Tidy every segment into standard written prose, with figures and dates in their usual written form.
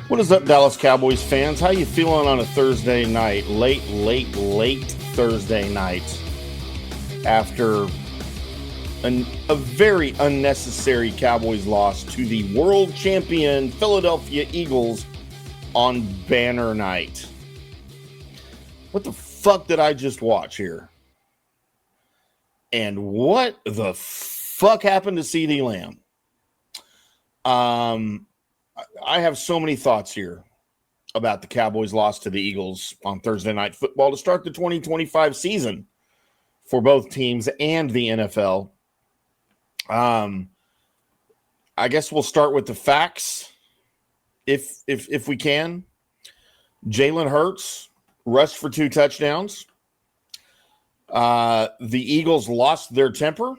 What is up, Dallas Cowboys fans? How you feeling on a Thursday night? Late Thursday night after a very unnecessary Cowboys loss to the world champion Philadelphia Eagles on banner night. What the fuck did I just watch here? And what the fuck happened to CeeDee Lamb? I have so many thoughts here about the Cowboys' loss to the Eagles on Thursday Night Football to start the 2025 season for both teams and the NFL. I guess we'll start with the facts, if we can. Jalen Hurts rushed for 2 touchdowns. The Eagles lost their temper.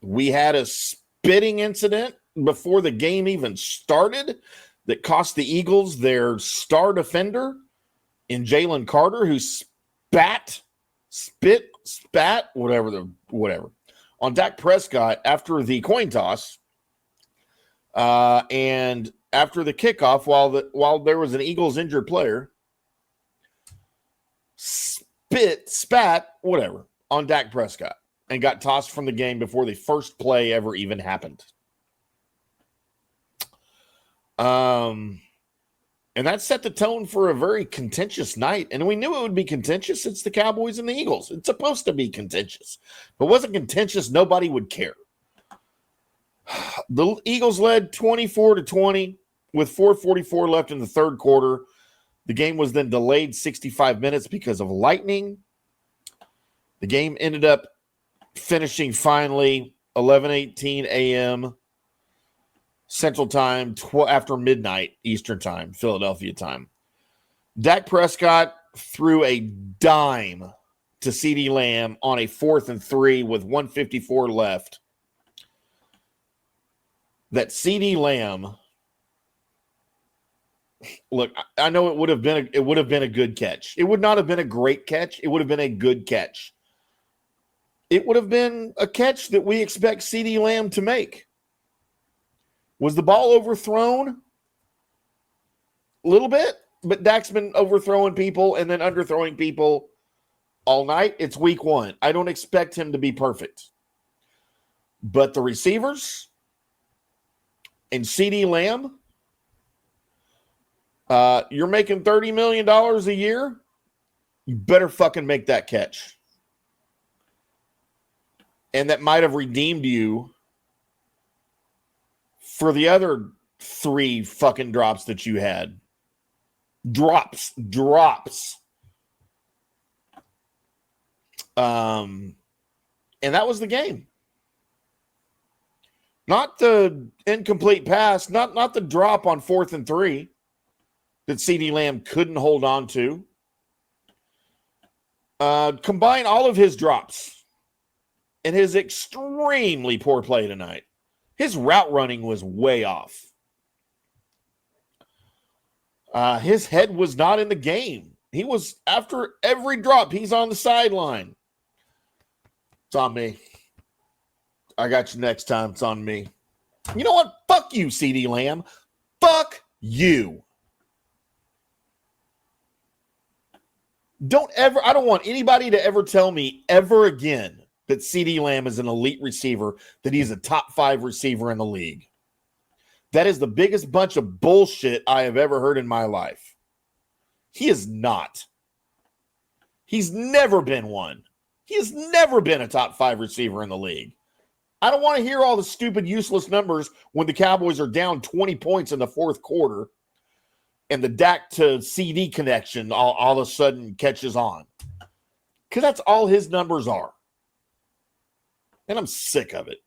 We had a spitting incident before the game even started that cost the Eagles their star defender in Jalen Carter, who spat, whatever, on Dak Prescott after the coin toss and after the kickoff while there was an Eagles injured player. Spat, whatever, on Dak Prescott and got tossed from the game before the first play ever even happened. And that set the tone for a very contentious night. And we knew it would be contentious. It's the Cowboys and the Eagles. It's supposed to be contentious. If it wasn't contentious, nobody would care. The Eagles led 24-20 with 4:44 left in the third quarter. The game was then delayed 65 minutes because of lightning. The game ended up finishing finally 11:18 a.m. Central Time, after midnight Eastern Time, Philadelphia time. Dak Prescott threw a dime to CeeDee Lamb on a 4th and 3 with 1:54 left. That CeeDee Lamb, look, I know it would have been a good catch. It would not have been a great catch. It would have been a good catch. It would have been a catch that we expect CeeDee Lamb to make. Was the ball overthrown? A little bit, but Dak's been overthrowing people and then underthrowing people all night. It's week 1. I don't expect him to be perfect. But the receivers and CeeDee Lamb, you're making $30 million a year. You better fucking make that catch. And that might have redeemed you for the other 3 fucking drops that you had. Drops. And that was the game. Not the incomplete pass, not the drop on 4th and 3 that CeeDee Lamb couldn't hold on to. Combine all of his drops and his extremely poor play tonight. His route running was way off. His head was not in the game. He was, after every drop, he's on the sideline. It's on me. I got you next time. It's on me. You know what? Fuck you, CeeDee Lamb. Fuck you. I don't want anybody to ever tell me ever again that CeeDee Lamb is an elite receiver, that he's a top 5 receiver in the league. That is the biggest bunch of bullshit I have ever heard in my life. He is not. He's never been one. He has never been a top 5 receiver in the league. I don't want to hear all the stupid, useless numbers when the Cowboys are down 20 points in the 4th quarter and the Dak to CeeDee connection all of a sudden catches on. Because that's all his numbers are. And I'm sick of it.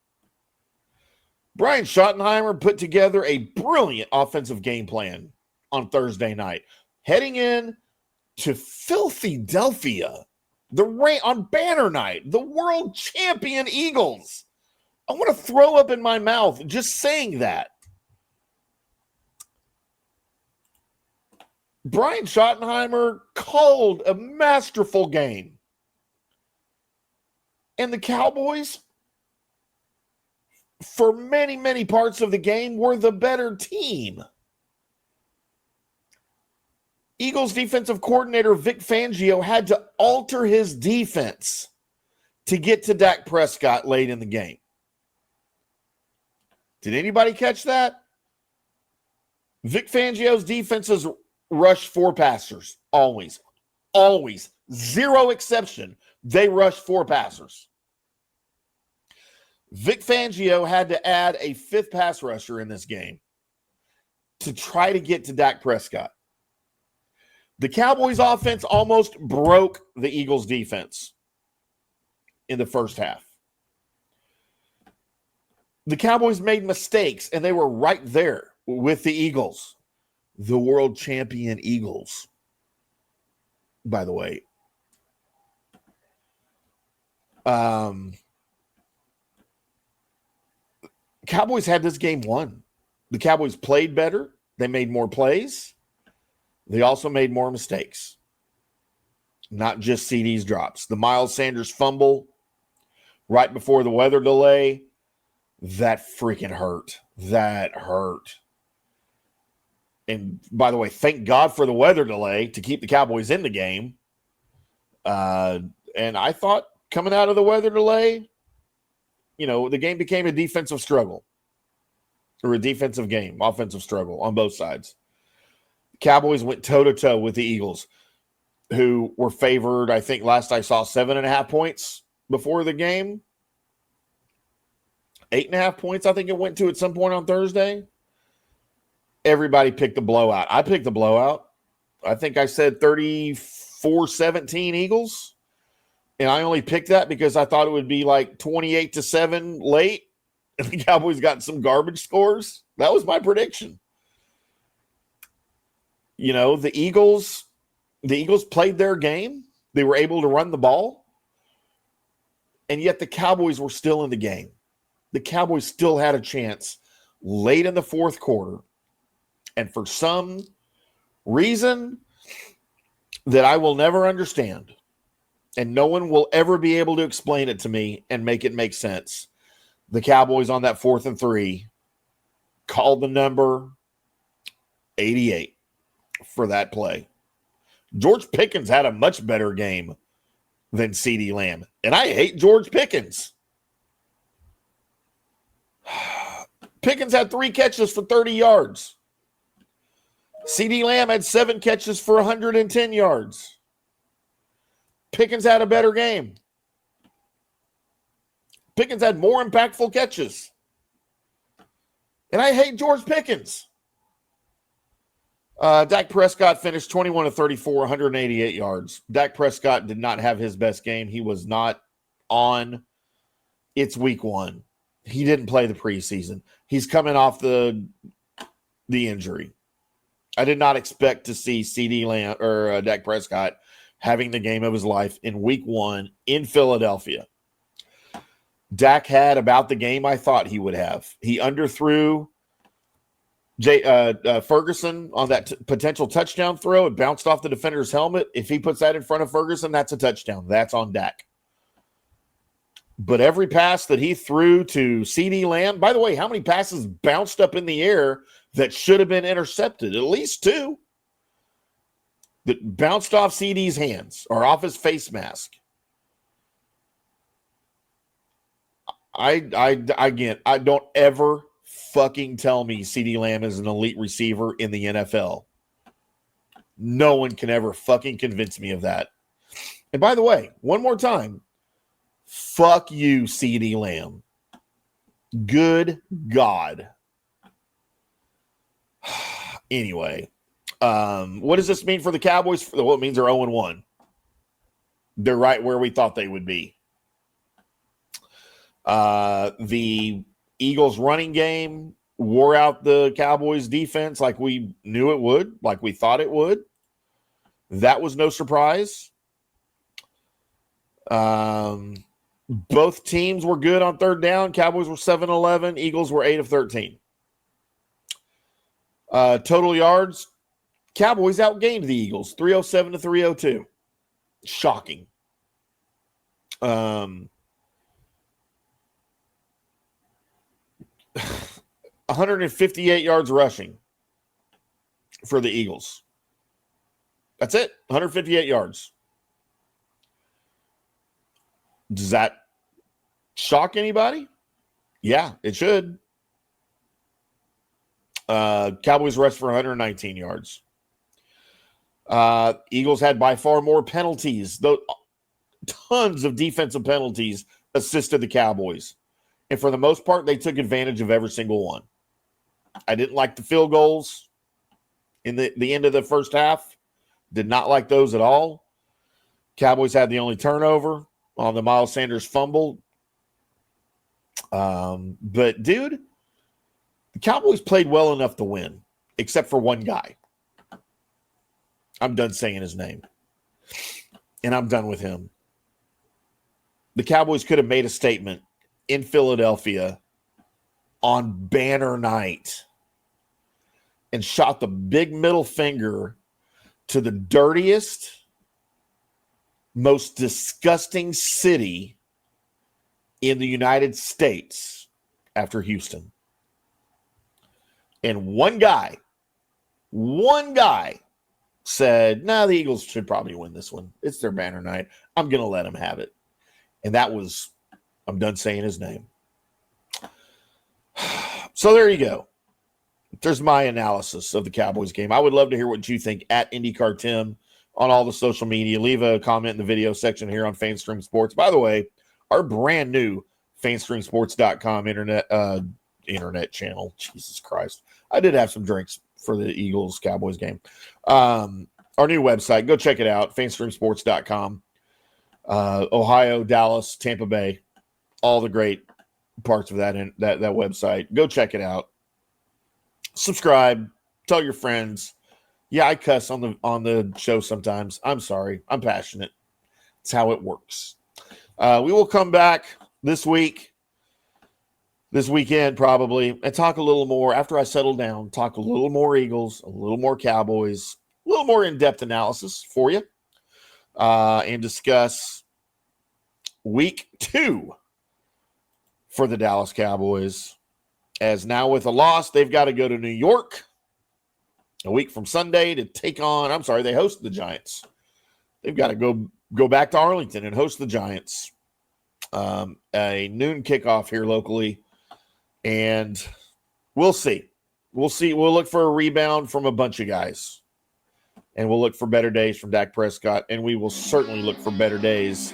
Brian Schottenheimer put together a brilliant offensive game plan on Thursday night. Heading in to Philadelphia, on banner night, the world champion Eagles. I want to throw up in my mouth just saying that. Brian Schottenheimer called a masterful game. And the Cowboys, for many, many parts of the game, were the better team. Eagles defensive coordinator Vic Fangio had to alter his defense to get to Dak Prescott late in the game. Did anybody catch that? Vic Fangio's defenses rush 4 passers. Always. Always. Zero exception. They rush 4 passers. Vic Fangio had to add a 5th pass rusher in this game to try to get to Dak Prescott. The Cowboys offense almost broke the Eagles defense in the first half. The Cowboys made mistakes, and they were right there with the Eagles, the world champion Eagles, by the way. Cowboys had this game won. The Cowboys played better. They made more plays. They also made more mistakes. Not just CeeDee's drops. The Miles Sanders fumble right before the weather delay, that freaking hurt. That hurt. And by the way, thank God for the weather delay to keep the Cowboys in the game. And I thought coming out of the weather delay, the game became a defensive struggle or a defensive game, offensive struggle on both sides. Cowboys went toe-to-toe with the Eagles, who were favored, I think last I saw, 7.5 points before the game. 8.5 points, I think it went to at some point on Thursday. Everybody picked the blowout. I picked the blowout. I think I said 34-17 Eagles. And I only picked that because I thought it would be like 28-7 late. And the Cowboys got some garbage scores. That was my prediction. The Eagles played their game. They were able to run the ball. And yet the Cowboys were still in the game. The Cowboys still had a chance late in the fourth quarter. And for some reason that I will never understand, and no one will ever be able to explain it to me and make it make sense, the Cowboys on that 4th and 3 called the number 88 for that play. George Pickens had a much better game than CeeDee Lamb. And I hate George Pickens. Pickens had 3 catches for 30 yards. CeeDee Lamb had 7 catches for 110 yards. Pickens had a better game. Pickens had more impactful catches. And I hate George Pickens. Dak Prescott finished 21 of 34, 188 yards. Dak Prescott did not have his best game. He was not on. It's week 1. He didn't play the preseason. He's coming off the injury. I did not expect to see CeeDee Lamb or Dak Prescott having the game of his life in week 1 in Philadelphia. Dak had about the game I thought he would have. He underthrew Ferguson on that potential touchdown throw. It bounced off the defender's helmet. If he puts that in front of Ferguson, that's a touchdown. That's on Dak. But every pass that he threw to CeeDee Lamb, by the way, how many passes bounced up in the air that should have been intercepted? At least 2 that bounced off CeeDee's hands or off his face mask. I don't ever fucking tell me CeeDee Lamb is an elite receiver in the NFL. No one can ever fucking convince me of that. And by the way, one more time, fuck you, CeeDee Lamb. Good God. Anyway, what does this mean for the Cowboys? Well, it means they're 0-1. They're right where we thought they would be. The Eagles running game wore out the Cowboys defense like we knew it would, like we thought it would. That was no surprise. Both teams were good on third down. Cowboys were 7-11. Eagles were 8 of 13. Total yards, Cowboys outgained the Eagles 307 to 302. Shocking. 158 yards rushing for the Eagles. That's it. 158 yards. Does that shock anybody? Yeah, it should. Cowboys rushed for 119 yards. Eagles had by far more penalties. Tons of defensive penalties assisted the Cowboys. And for the most part, they took advantage of every single one. I didn't like the field goals in the end of the first half. Did not like those at all. Cowboys had the only turnover on the Miles Sanders fumble. But, dude, the Cowboys played well enough to win, except for one guy. I'm done saying his name. And I'm done with him. The Cowboys could have made a statement in Philadelphia on banner night and shot the big middle finger to the dirtiest, most disgusting city in the United States after Houston. And one guy said, the Eagles should probably win this one. It's their banner night. I'm going to let them have it. And that was, I'm done saying his name. So there you go. There's my analysis of the Cowboys game. I would love to hear what you think at IndyCar Tim on all the social media. Leave a comment in the video section here on FanStream Sports. By the way, our brand new FanStreamSports.com internet channel. Jesus Christ. I did have some drinks for the Eagles-Cowboys game. Our new website, go check it out, FanStreamSports.com. Ohio, Dallas, Tampa Bay, all the great parts of that website. Go check it out. Subscribe. Tell your friends. Yeah, I cuss on the show sometimes. I'm sorry. I'm passionate. It's how it works. We will come back this weekend probably, and talk a little more after I settle down. Talk a little more Eagles, a little more Cowboys, a little more in-depth analysis for you, and discuss week 2 for the Dallas Cowboys. As now with a loss, they've got to go to New York a week from Sunday to take on, they host the Giants. They've got to go back to Arlington and host the Giants. A noon kickoff here locally. And we'll see. We'll see. We'll look for a rebound from a bunch of guys. And we'll look for better days from Dak Prescott. And we will certainly look for better days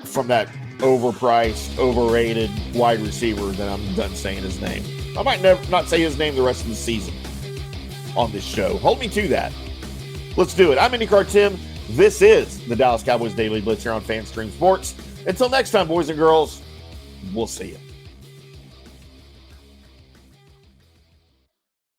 from that overpriced, overrated wide receiver that I'm done saying his name. I might not say his name the rest of the season on this show. Hold me to that. Let's do it. I'm IndyCar Tim. This is the Dallas Cowboys Daily Blitz here on FanStream Sports. Until next time, boys and girls, we'll see you.